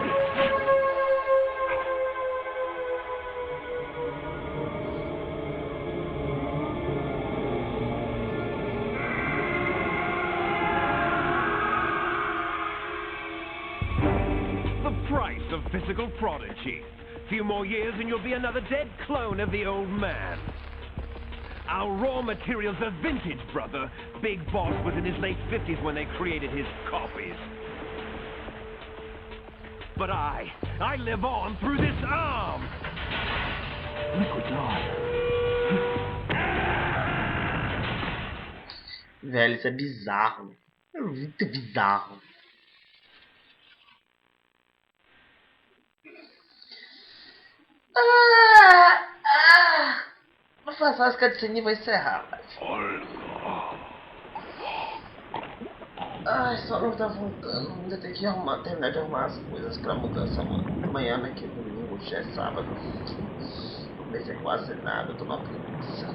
The price of physical prodigy. Few more years and you'll be another dead clone of the old man. Our raw materials are vintage, brother. Big Boss was in his late 50s when they created his copies. But I live on through this arm. Liquid's on. Velho, isso é bizarro. É muito bizarro. Vou fazer as cutscenes e vou encerrar. Ai, só não tá voltando. Ainda tem que terminar de arrumar as coisas pra mudança amanhã, né? Que é domingo, já é sábado. Não vai ser quase nada, eu tô numa preguiça.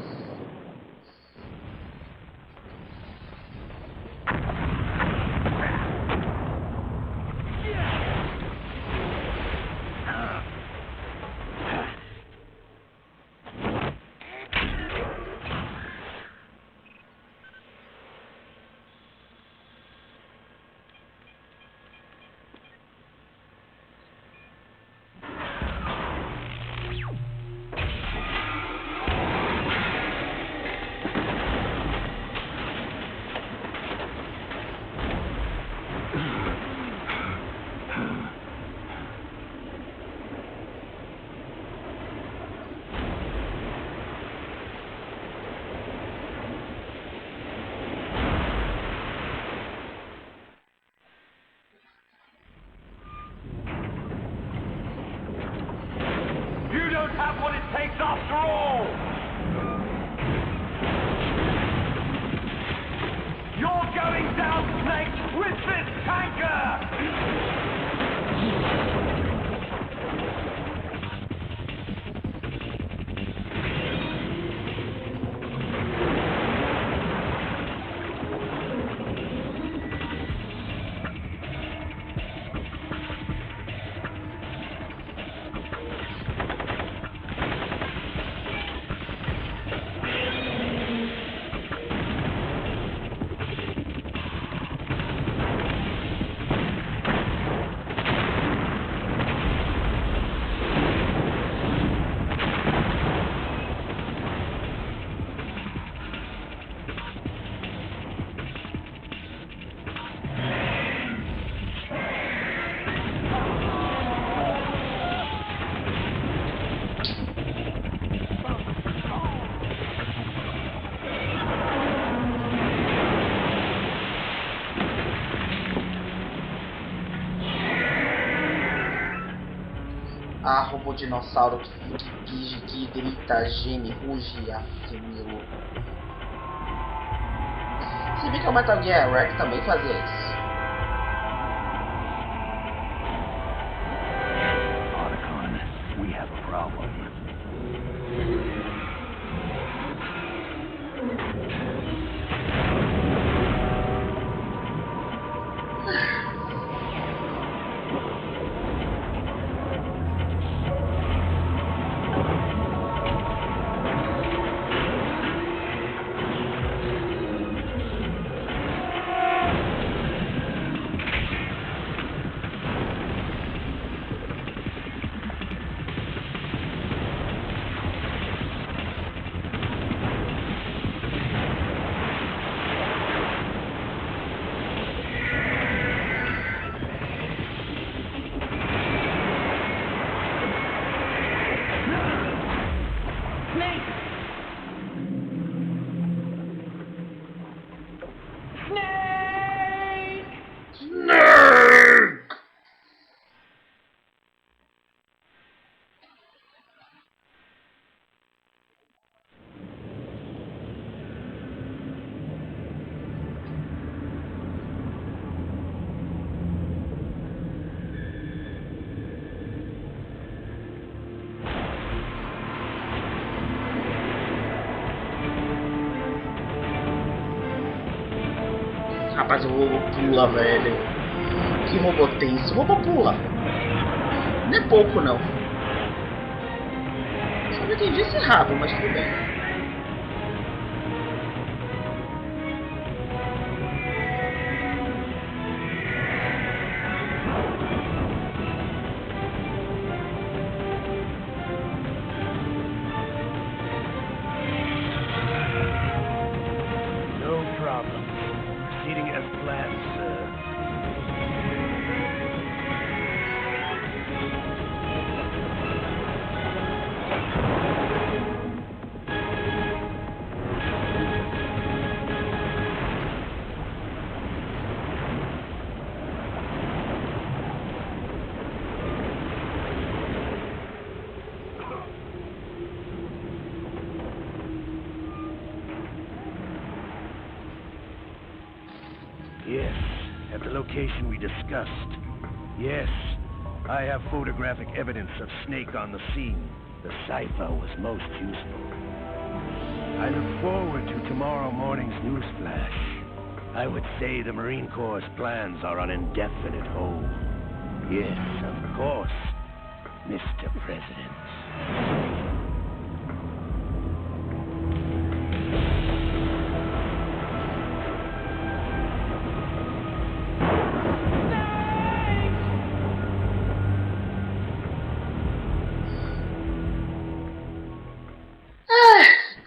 You don't have what it takes after all! You're going down, Snake, with this tanker! Ah, robô dinossauro que grita, geme, ruge, afimilo. Se bem que o Metal Gear Rex também fazia isso. Otacon, we have a problem. Snake! Rapaz, o robô pula, velho. Que robô tenso. O robô pula. Não é pouco, não. Só não entendi esse rabo, mas tudo bem. No problem. Proceeding as planned, sir. Yes, at the location we discussed. Yes, I have photographic evidence of Snake on the scene. The cipher was most useful. I look forward to tomorrow morning's news flash. I would say the Marine Corps' plans are on indefinite hold. Yes, of course, Mr. President.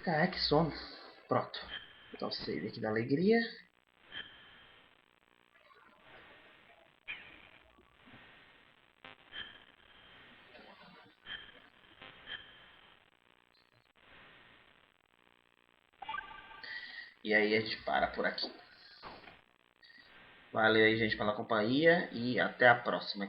Caraca, que sono. Pronto. Vou botar o save aqui da alegria. E aí a gente para por aqui. Valeu aí, gente, pela companhia. E até a próxima.